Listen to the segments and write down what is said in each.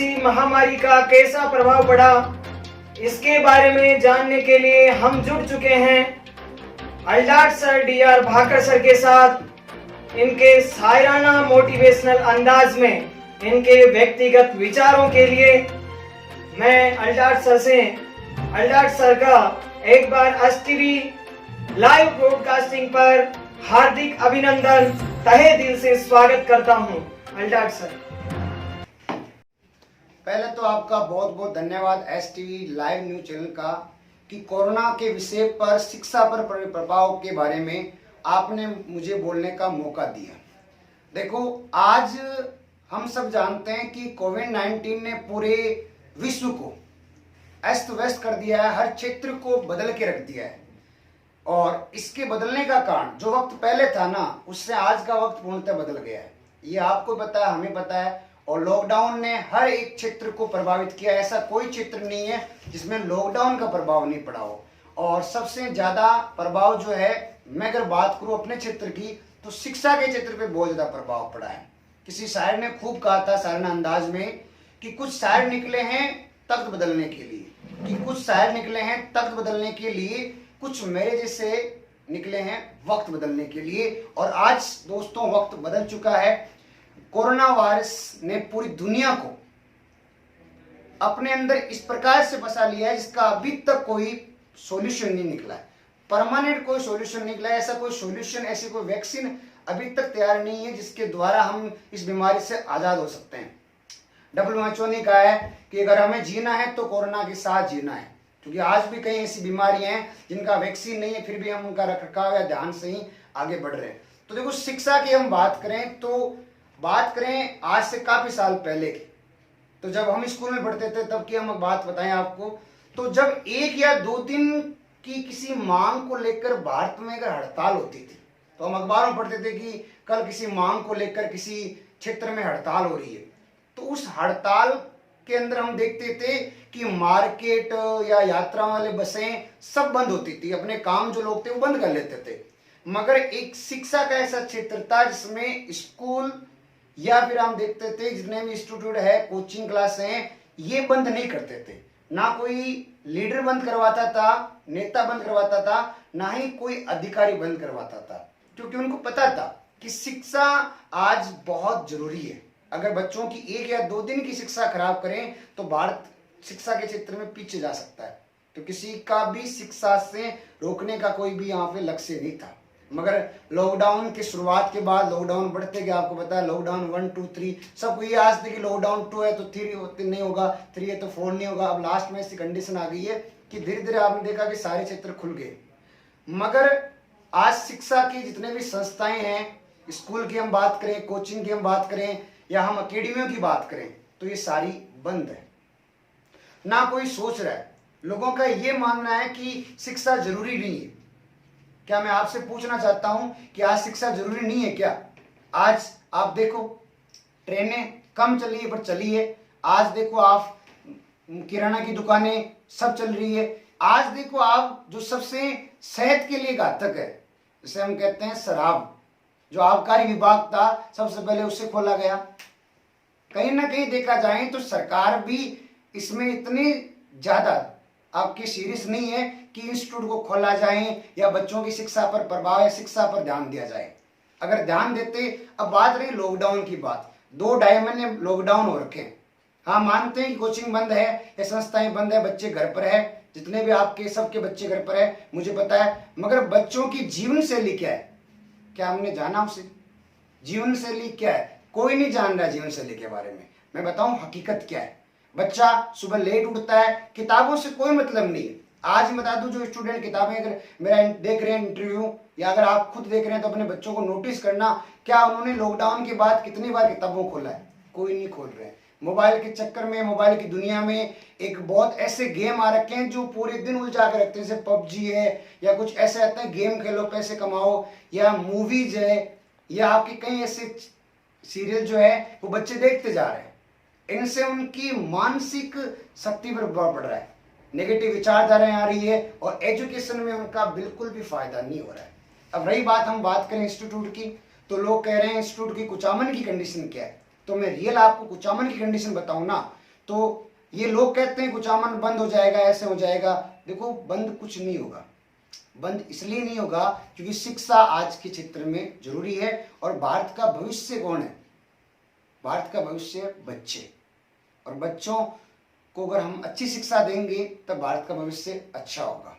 जैसी महामारी का कैसा प्रभाव पड़ा, इसके बारे में जानने के लिए हम जुड़ चुके हैं अल्डाट सर DR भाकर सर के साथ। इनके शायराना मोटिवेशनल अंदाज में इनके व्यक्तिगत विचारों के लिए मैं अल्डाट सर का एक बार एसटीवी लाइव ब्रॉडकास्टिंग पर हार्दिक अभिनंदन, तहे दिल से स्वागत करता हूं। अल्डाट सर, पहले तो आपका बहुत बहुत धन्यवाद एसटीवी लाइव न्यूज चैनल का कि कोरोना के विषय पर, शिक्षा पर प्रभाव के बारे में आपने मुझे बोलने का मौका दिया। देखो, आज हम सब जानते हैं कि कोविड-19 ने पूरे विश्व को अस्त व्यस्त कर दिया है, हर क्षेत्र को बदल के रख दिया है। और इसके बदलने का कारण जो वक्त पहले था ना, उससे आज का वक्त पूर्णतः बदल गया है। ये आपको पता है, हमें पता है। और लॉकडाउन ने हर एक क्षेत्र को प्रभावित किया। ऐसा कोई क्षेत्र नहीं है जिसमें लॉकडाउन का प्रभाव नहीं पड़ा हो। और सबसे ज्यादा प्रभाव जो है, मैं अगर बात करूं अपने क्षेत्र की, तो शिक्षा के क्षेत्र पे बहुत ज्यादा प्रभाव पड़ा है। किसी शायर ने खूब कहा था शायराना अंदाज में कि कुछ शायर निकले हैं तख्त बदलने के लिए, कुछ मेरे जैसे निकले हैं वक्त बदलने के लिए। और आज दोस्तों वक्त बदल चुका है। कोरोना वायरस ने पूरी दुनिया को अपने अंदर इस प्रकार से बसा लिया है जिसका अभी तक कोई सॉल्यूशन नहीं निकला है, परमानेंट कोई सॉल्यूशन निकला है। ऐसा कोई सॉल्यूशन, ऐसी कोई वैक्सीन अभी तक तैयार नहीं है जिसके द्वारा हम इस बीमारी से आजाद हो सकते हैं। WHO ने कहा है कि अगर हमें जीना है तो कोरोना के साथ जीना है, क्योंकि आज भी कई ऐसी बीमारियां हैं जिनका वैक्सीन नहीं है, फिर भी हम उनका रखरखाव या ध्यान से ही आगे बढ़ रहे हैं। तो देखो, शिक्षा की हम बात करें तो बात करें आज से काफी साल पहले की, तो जब हम स्कूल में पढ़ते थे तब की हम बात बताएं आपको, तो जब 1 या 2 दिन की किसी मांग को लेकर भारत में अगर हड़ताल होती थी तो हम अखबारों में पढ़ते थे कि कल किसी मांग को लेकर किसी क्षेत्र में हड़ताल हो रही है। तो उस हड़ताल के अंदर हम देखते थे कि मार्केट या यात्रा वाले बसें सब बंद होती थी, अपने काम जो लोग थे वो बंद कर लेते थे। मगर एक शिक्षा का ऐसा क्षेत्र था जिसमें स्कूल या फिर हम देखते थे जितने भी इंस्टीट्यूट है, कोचिंग क्लास हैं, ये बंद नहीं करते थे। ना कोई लीडर बंद करवाता था, नेता बंद करवाता था, ना ही कोई अधिकारी बंद करवाता था, क्योंकि उनको पता था कि शिक्षा आज बहुत जरूरी है। अगर बच्चों की 1 या 2 दिन की शिक्षा खराब करें तो भारत शिक्षा के क्षेत्र में पीछे जा सकता है। तो किसी का भी शिक्षा से रोकने का कोई भी यहाँ पे लक्ष्य नहीं था। मगर लॉकडाउन की शुरुआत के बाद लॉकडाउन बढ़ते गया, आपको पता है लॉकडाउन 1, 2, 3 सबको ये आज तक कि लॉकडाउन 2 है तो 3 नहीं होगा, 3 है तो 4 नहीं होगा। अब लास्ट में ऐसी कंडीशन आ गई है कि धीरे धीरे आपने देखा कि सारे क्षेत्र खुल गए। मगर आज शिक्षा की जितने भी संस्थाएं हैं, स्कूल की हम बात करें, कोचिंग की हम बात करें या हम अकेडमियों की बात करें, तो ये सारी बंद है। ना कोई सोच रहा है। लोगों का ये मानना है कि शिक्षा जरूरी नहीं है। क्या मैं आपसे पूछना चाहता हूं कि आज शिक्षा जरूरी नहीं है क्या? आज आप देखो ट्रेनें कम चली है पर चली है। आज देखो आप किराना की दुकानें सब चल रही है। आज देखो आप जो सबसे सेहत के लिए घातक है, जिसे हम कहते हैं शराब, जो आबकारी विभाग था सबसे पहले उससे खोला गया। कहीं ना कहीं देखा जाए तो सरकार भी इसमें इतनी ज्यादा आपकी सीरियस नहीं है कि इंस्टीट्यूट को खोला जाए या बच्चों की शिक्षा पर प्रभाव या शिक्षा पर ध्यान दिया जाए। अगर ध्यान देते, अब बात रही लॉकडाउन की बात, 2-2.5 महीने लॉकडाउन हो रखे हैं। हाँ, मानते हैं कि कोचिंग बंद है या संस्थाएं बंद है, बच्चे घर पर है, जितने भी आपके सबके बच्चे घर पर है, मुझे पता है। मगर बच्चों की जीवन शैली क्या है, क्या हमने जाना उसे? जीवन शैली क्या है? कोई नहीं जान रहा जीवन शैली के बारे में। मैं बताऊं हकीकत क्या है। बच्चा सुबह लेट उठता है, किताबों से कोई मतलब नहीं है। आज बता दूं, जो स्टूडेंट किताबें अगर मेरा देख रहे हैं इंटरव्यू, या अगर आप खुद देख रहे हैं तो अपने बच्चों को नोटिस करना, क्या उन्होंने लॉकडाउन के बाद कितनी बार किताबों खोला है? कोई नहीं खोल रहे हैं। मोबाइल के चक्कर में, मोबाइल की दुनिया में एक बहुत ऐसे गेम आ रखे हैं जो पूरे दिन उलझा के रखते हैं। जैसे पबजी है या कुछ ऐसे आते हैं, गेम खेलो पैसे कमाओ, या मूवीज है, या आपके कई ऐसे सीरियल जो है वो बच्चे देखते जा रहे हैं। इनसे उनकी मानसिक शक्ति पर प्रभाव पड़ रहा है, नेगेटिव विचारधाराएं आ रही है और एजुकेशन में उनका बिल्कुल भी फायदा नहीं हो रहा है। अब रही हम बात करें इंस्टीट्यूट की, तो लोग कह रहे हैं इंस्टीट्यूट की कुचामन की कंडीशन क्या है। तो मैं रियल आपको कुचामन की कंडीशन बताऊं ना, तो ये लोग कहते हैं कुचामन बंद हो जाएगा, ऐसे हो जाएगा। देखो बंद कुछ नहीं होगा। बंद इसलिए नहीं होगा क्योंकि शिक्षा आज के क्षेत्र में जरूरी है। और भारत का भविष्य कौन है? भारत का भविष्य बच्चे। और बच्चों को अगर हम अच्छी शिक्षा देंगे तब भारत का भविष्य अच्छा होगा।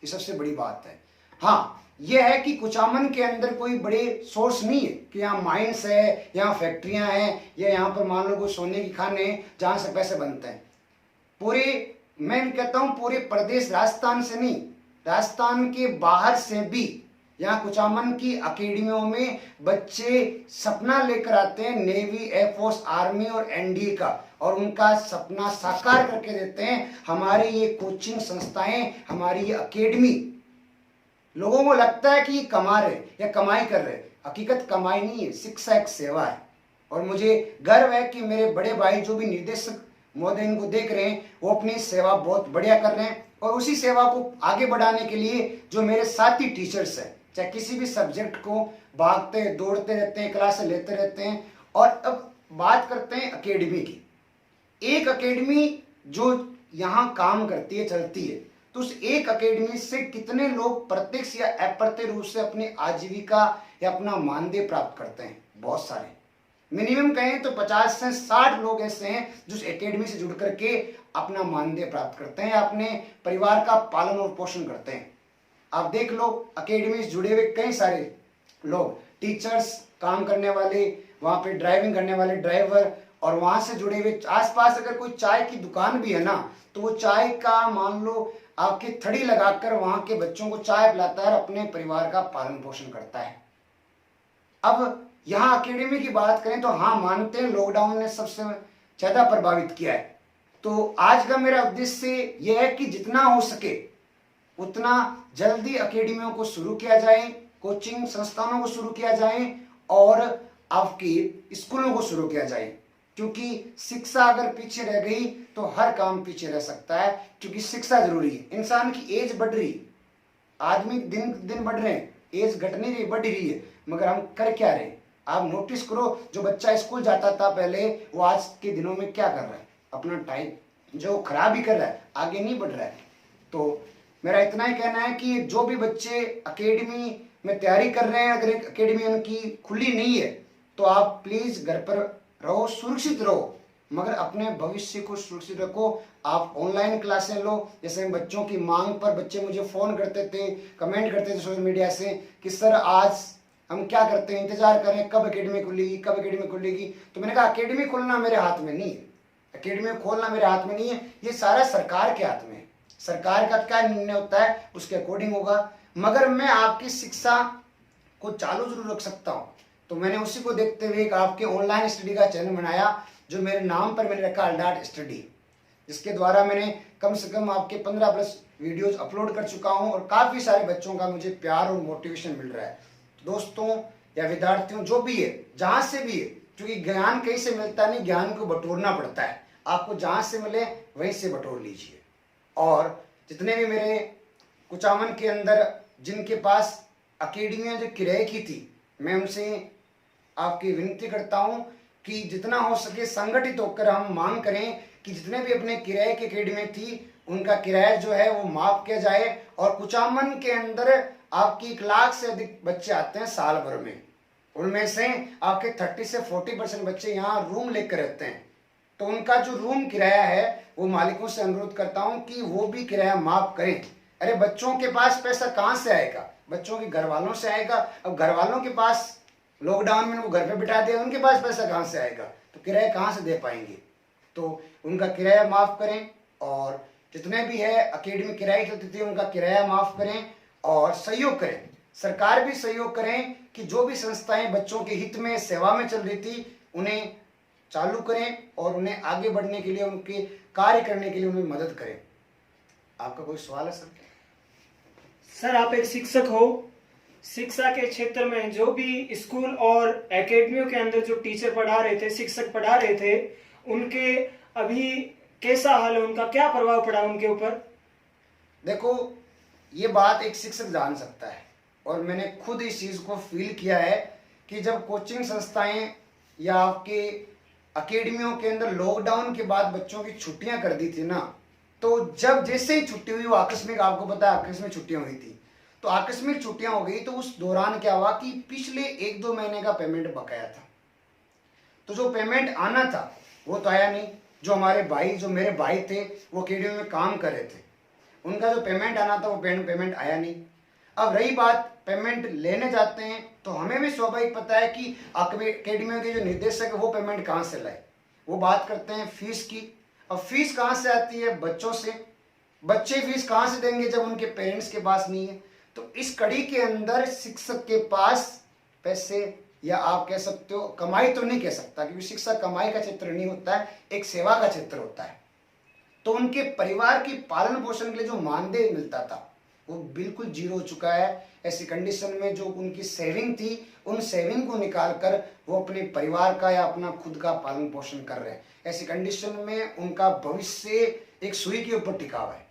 ये सबसे बड़ी बात है। हाँ, यह है कि कुचामन के अंदर कोई बड़े सोर्स नहीं है कि यहाँ माइंस है, यहाँ फैक्ट्रियां हैं, या यहाँ पर मान लो कोई सोने की खान है जहाँ से पैसे बनते हैं। पूरे, मैं कहता हूँ पूरे प्रदेश, राजस्थान से नहीं, राजस्थान के बाहर से भी यहाँ कुचामन की अकेडमियों में बच्चे सपना लेकर आते हैं नेवी, एयरफोर्स, आर्मी और एनडीए का, और उनका सपना साकार करके देते हैं। हमारी ये कोचिंग संस्थाएं, हमारी ये अकेडमी, लोगों को लगता है कि ये कमा रहे या कमाई कर रहे, हकीकत कमाई नहीं है, शिक्षा एक सेवा है। और मुझे गर्व है कि मेरे बड़े भाई जो भी निर्देशक महोदय इनको देख रहे हैं, वो अपनी सेवा बहुत बढ़िया कर रहे हैं। और उसी सेवा को आगे बढ़ाने के लिए जो मेरे साथी टीचर्स हैं, चाहे किसी भी सब्जेक्ट को भागते दौड़ते रहते हैं, क्लासें लेते रहते हैं। और अब बात करते हैं एकेडमी की। एक एकेडमी जो यहाँ काम करती है, चलती है, तो उस एक एकेडमी से कितने लोग प्रत्यक्ष या अप्रत्यक्ष रूप से अपनी आजीविका या अपना मानदेय प्राप्त करते हैं? बहुत सारे, मिनिमम कहें तो 50 से 60 लोग ऐसे हैं जो इस एकेडमी से जुड़ करके अपना मानदेय प्राप्त करते हैं, अपने परिवार का पालन और पोषण करते हैं। आप देख लो, एकेडमी से जुड़े हुए कई सारे लोग, टीचर्स, काम करने वाले, वहाँ पे ड्राइविंग करने वाले ड्राइवर, और वहाँ से जुड़े हुए आसपास अगर कोई चाय की दुकान भी है ना, तो वो चाय का मान लो आपकी थड़ी लगाकर वहाँ के बच्चों को चाय पिलाता है और अपने परिवार का पालन पोषण करता है। अब यहाँ एकेडमी की बात करें तो हाँ, मानते हैं लॉकडाउन ने सबसे ज्यादा प्रभावित किया है। तो आज का मेरा उद्देश्य यह है कि जितना हो सके उतना जल्दी एकेडमियों को शुरू किया जाए, कोचिंग संस्थानों को शुरू किया जाए और आपकी स्कूलों को शुरू किया जाए। क्योंकि शिक्षा अगर पीछे रह गई तो हर काम पीछे रह सकता है, क्योंकि शिक्षा जरूरी है। इंसान की एज बढ़ रही है, आदमी दिन दिन बढ़ रहे हैं, एज घट नहीं रही, बढ़ रही है, मगर हम कर क्या रहे? आप नोटिस करो, जो बच्चा स्कूल जाता था पहले, वो आज के दिनों में क्या कर रहा है? अपना टाइम जो खराब ही कर रहा है, आगे नहीं बढ़ रहा है। तो मेरा इतना ही कहना है कि जो भी बच्चे एकेडमी में तैयारी कर रहे हैं, अगर एकेडमी उनकी खुली नहीं है तो आप प्लीज घर पर रहो, सुरक्षित रहो, मगर अपने भविष्य को सुरक्षित रखो। आप ऑनलाइन क्लासें लो। जैसे बच्चों की मांग पर बच्चे मुझे फोन करते थे, कमेंट करते थे सोशल मीडिया से कि सर आज हम क्या करते हैं, इंतजार करें कब एकेडमी खुलेगी, कब एकेडमी खुलेगी। तो मैंने कहा एकेडमी खोलना मेरे हाथ में नहीं है, एकेडमी खोलना मेरे हाथ में नहीं है, ये सारा सरकार के हाथ में है। सरकार का क्या निर्णय होता है उसके अकॉर्डिंग होगा, मगर मैं आपकी शिक्षा को चालू जरूर रख सकता हूँ। तो मैंने उसी को देखते हुए एक आपके ऑनलाइन स्टडी का चैनल बनाया, जो मेरे नाम पर मैंने रखा अल्डाट स्टडी, जिसके द्वारा मैंने कम से कम आपके 15+ वीडियोस अपलोड कर चुका हूं और काफ़ी सारे बच्चों का मुझे प्यार और मोटिवेशन मिल रहा है। तो दोस्तों या विद्यार्थियों जो भी है, जहाँ से भी है, क्योंकि ज्ञान कहीं से मिलता नहीं, ज्ञान को बटोरना पड़ता है। आपको जहाँ से मिले वहीं से बटोर लीजिए। और जितने भी मेरे कुचामन के अंदर जिनके पास अकेडमियाँ जो किराए की थी, मैं उनसे आपकी विनती करता हूं कि जितना हो सके संगठित होकर हम मांग करें कि जितने भी अपने किराए की एकेडमी थी उनका किराया जो है वो माफ किया जाए। और कुचामन के अंदर आपकी 1 लाख से अधिक बच्चे आते हैं साल भर में, उनमें से आपके 30 से 40% बच्चे यहाँ रूम लेकर रहते हैं। तो उनका जो रूम किराया है वो मालिकों से अनुरोध करता हूँ कि वो भी किराया माफ करें। अरे बच्चों के पास पैसा कहाँ से आएगा? बच्चों के घर वालों से आएगा। अब घर वालों के पास लॉकडाउन में वो घर पे बिठा दिया, उनके पास पैसा कहाँ से आएगा? तो किराया कहाँ से दे पाएंगे? तो उनका किराया माफ करें। और जितने भी है एकेडमी किराए चलती थी उनका किराया माफ करें और सहयोग करें। सरकार भी सहयोग करें कि जो भी संस्थाएं बच्चों के हित में सेवा में चल रही थी उन्हें चालू करें और उन्हें आगे बढ़ने के लिए, उनके कार्य करने के लिए उन्हें मदद करें। आपका कोई सवाल है सर? सर आप एक शिक्षक हो, शिक्षा के क्षेत्र में जो भी स्कूल और एकेडमियों के अंदर जो टीचर पढ़ा रहे थे, शिक्षक पढ़ा रहे थे, उनके अभी कैसा हाल है? उनका क्या प्रभाव पड़ा उनके ऊपर? देखो, ये बात एक शिक्षक जान सकता है और मैंने खुद इस चीज़ को फील किया है कि जब कोचिंग संस्थाएं या आपके अकेडमियों के अंदर लॉकडाउन के बाद बच्चों की छुट्टियां कर दी थी ना, तो जब जैसे ही छुट्टी हुई वो आकस्मिक, आपको पता है आकस्मिक छुट्टियां हुई थी, तो आकस्मिक छुट्टियां हो गई, तो उस दौरान क्या हुआ कि पिछले 1-2 महीने का पेमेंट बकाया था। तो जो पेमेंट आना था वो तो आया नहीं। जो हमारे भाई, जो मेरे भाई थे वो अकेडमी में काम कर रहे थे, उनका जो पेमेंट आना था वो पेमेंट आया नहीं। अब रही बात पेमेंट लेने जाते हैं तो हमें भी स्वाभाविक पता है कि अकेडमियों के जो निर्देशक है वो पेमेंट कहाँ से लाए। वो बात करते हैं फीस की। अब फीस कहाँ से आती है? बच्चों से। बच्चे फीस कहाँ से देंगे जब उनके पेरेंट्स के पास नहीं है? तो इस कड़ी के अंदर शिक्षक के पास पैसे, या आप कह सकते हो कमाई तो नहीं कह सकता, क्योंकि शिक्षा कमाई का क्षेत्र नहीं होता है, एक सेवा का क्षेत्र होता है। तो उनके परिवार की पालन पोषण के लिए जो मानदेय मिलता था वो बिल्कुल जीरो हो चुका है। ऐसी कंडीशन में जो उनकी सेविंग थी, उन सेविंग को निकाल कर वो अपने परिवार का या अपना खुद का पालन पोषण कर रहे हैं। ऐसी कंडीशन में उनका भविष्य एक सुई के ऊपर टिका हुआ है।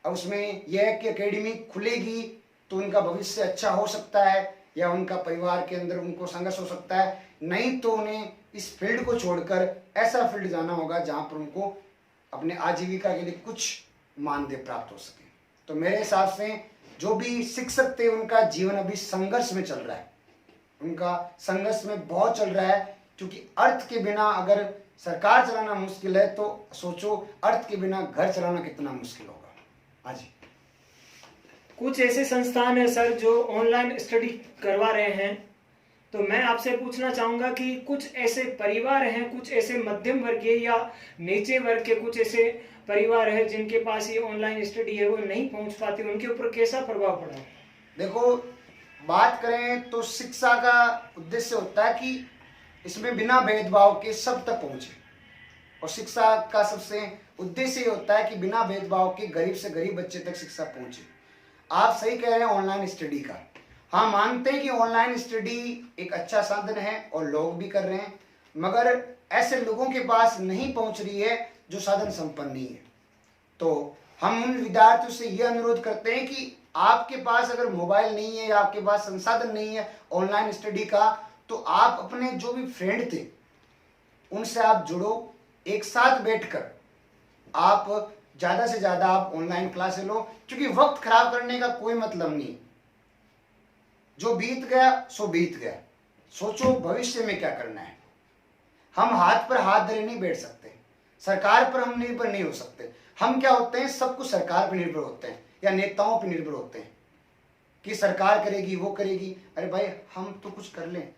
अब उसमें यह है कि एकेडमी खुलेगी तो उनका भविष्य अच्छा हो सकता है, या उनका परिवार के अंदर उनको संघर्ष हो सकता है, नहीं तो उन्हें इस फील्ड को छोड़कर ऐसा फील्ड जाना होगा जहां पर उनको अपने आजीविका के लिए कुछ मानदेय प्राप्त हो सके। तो मेरे हिसाब से जो भी शिक्षक थे उनका जीवन अभी संघर्ष में चल रहा है, उनका संघर्ष में बहुत चल रहा है, क्योंकि अर्थ के बिना अगर सरकार चलाना मुश्किल है तो सोचो अर्थ के बिना घर चलाना कितना मुश्किल होगा। हाँ जी। कुछ ऐसे संस्थान है सर जो ऑनलाइन स्टडी करवा रहे हैं, तो मैं आपसे पूछना चाहूँगा कि कुछ ऐसे परिवार हैं, कुछ ऐसे मध्यम वर्ग के या नीचे वर्ग के कुछ ऐसे परिवार है जिनके पास ये ऑनलाइन स्टडी है वो नहीं पहुँच पाती, उनके ऊपर कैसा प्रभाव पड़ा? देखो, बात करें तो शिक्षा का उद्देश्य होता है कि इसमें बिना भेदभाव के सब तक पहुँचे, और शिक्षा का सबसे उद्देश्य ये होता है कि बिना भेदभाव के गरीब से गरीब बच्चे तक शिक्षा पहुँचे। आप सही कह रहे हैं ऑनलाइन स्टडी का। हाँ, मानते हैं कि ऑनलाइन स्टडी एक अच्छा साधन है और लोग भी कर रहे हैं, मगर ऐसे लोगों के पास नहीं पहुंच रही है जो साधन संपन्न नहीं है। तो हम उन विद्यार्थियों से यह अनुरोध करते हैं कि आपके पास अगर मोबाइल नहीं है या आपके पास संसाधन नहीं है ऑनलाइन स्टडी का, तो आप अपने जो भी फ्रेंड थे उनसे आप जुड़ो, एक साथ बैठकर आप ज़्यादा से ज़्यादा आप ऑनलाइन क्लासें लो, क्योंकि वक्त खराब करने का कोई मतलब नहीं। जो बीत गया सो बीत गया, सोचो भविष्य में क्या करना है। हम हाथ पर हाथ धरे नहीं बैठ सकते, सरकार पर हम निर्भर नहीं हो सकते। हम क्या होते हैं, सब कुछ सरकार पर निर्भर होते हैं या नेताओं पर निर्भर होते हैं कि सरकार करेगी, वो करेगी। अरे भाई, हम तो कुछ कर लें।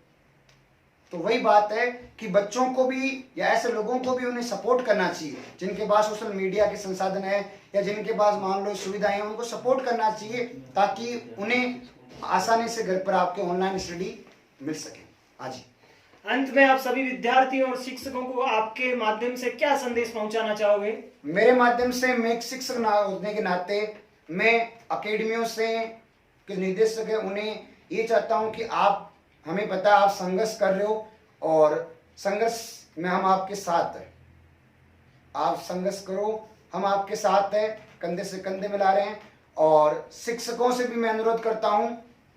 तो वही बात है कि बच्चों को भी या ऐसे लोगों को भी उन्हें सपोर्ट करना चाहिए, जिनके पास सोशल मीडिया के संसाधन है या जिनके पास मान लो सुविधाएं हैं, उनको सपोर्ट करना चाहिए ताकि उन्हें आसानी से घर पर आपके ऑनलाइन स्टडी मिल सके। हाँ जी। अंत में आप सभी विद्यार्थियों और शिक्षकों को आपके माध्यम से क्या संदेश पहुंचाना चाहोगे? मेरे माध्यम से, मैं एक शिक्षक होने के नाते मैं अकेडमियों से के निर्देशक है उन्हें ये चाहता हूँ कि आप, हमें पता है आप संघर्ष कर रहे हो और संघर्ष में हम आपके साथ हैं। आप संघर्ष करो, हम आपके साथ हैं, कंधे से कंधे मिला रहे हैं। और शिक्षकों से भी मैं अनुरोध करता हूं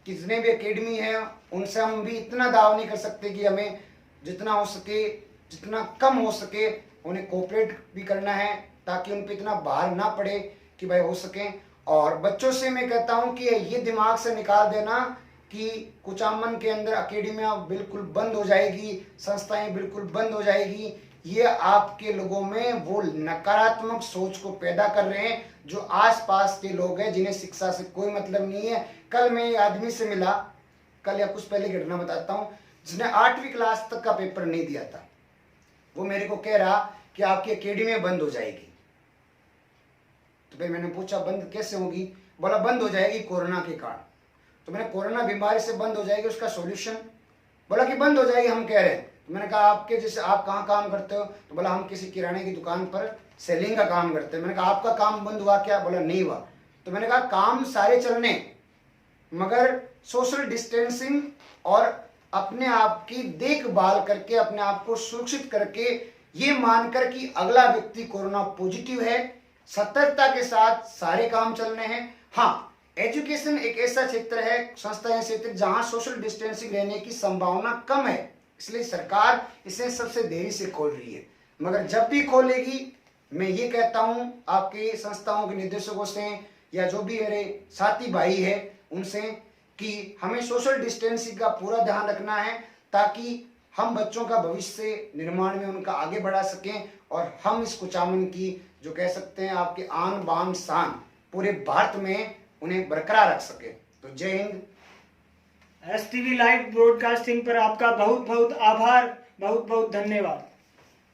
कि जितने भी एकेडमी हैं उनसे हम भी इतना दाव नहीं कर सकते कि हमें जितना हो सके, जितना कम हो सके उन्हें कोऑपरेट भी करना है ताकि उन पर इतना भार ना पड़े कि भाई हो सके। और बच्चों से मैं कहता हूं कि ये दिमाग से निकाल देना कि कुचामन के अंदर एकेडमियां बिल्कुल बंद हो जाएगी, संस्थाएं बिल्कुल बंद हो जाएगी। ये आपके लोगों में वो नकारात्मक सोच को पैदा कर रहे हैं जो आसपास के लोग हैं जिन्हें शिक्षा से कोई मतलब नहीं है। कल मैं एक आदमी से मिला, कल या कुछ पहले घटना बताता हूँ, जिसने 8वीं क्लास तक का पेपर नहीं दिया था। वो मेरे को कह रहा कि आपकी एकेडमी बंद हो जाएगी। तो फिर मैंने पूछा बंद कैसे होगी? बोला बंद हो जाएगी कोरोना के कारण। तो मैंने कोरोना बीमारी से बंद हो जाएगी, उसका सॉल्यूशन? बोला कि बंद हो जाएगी, हम कह रहे हैं। तो मैंने कहा आपके जैसे आप कहाँ काम करते हो? तो बोला हम किसी किराने की दुकान पर सेलिंग का काम करते हैं। मैंने कहा आपका काम बंद हुआ क्या? बोला नहीं हुआ। तो मैंने कहा काम सारे चलने, मगर सोशल डिस्टेंसिंग और अपने आप की देखभाल करके, अपने आप को सुरक्षित करके, ये मानकर कि अगला व्यक्ति कोरोना पॉजिटिव है, सतर्कता के साथ सारे काम चलने हैं। हाँ, एजुकेशन एक ऐसा क्षेत्र है, संस्था है क्षेत्र जहां सोशल डिस्टेंसिंग रहने की संभावना कम है, इसलिए सरकार इसे सबसे देरी से खोल रही है, मगर जब भी खोलेगी मैं ये कहता हूं आपके संस्थाओं के निर्देशकों से या जो भी मेरे साथी भाई है उनसे कि हमें सोशल डिस्टेंसिंग का पूरा ध्यान रखना है, ताकि हम बच्चों का भविष्य निर्माण में उनका आगे बढ़ा सकें और हम इस कुचामन की जो कह सकते हैं आपके आन बान शान पूरे भारत में उन्हें बरकरार रख सके। तो जय हिंद। STV लाइव ब्रॉडकास्टिंग पर आपका बहुत बहुत आभार, बहुत बहुत धन्यवाद।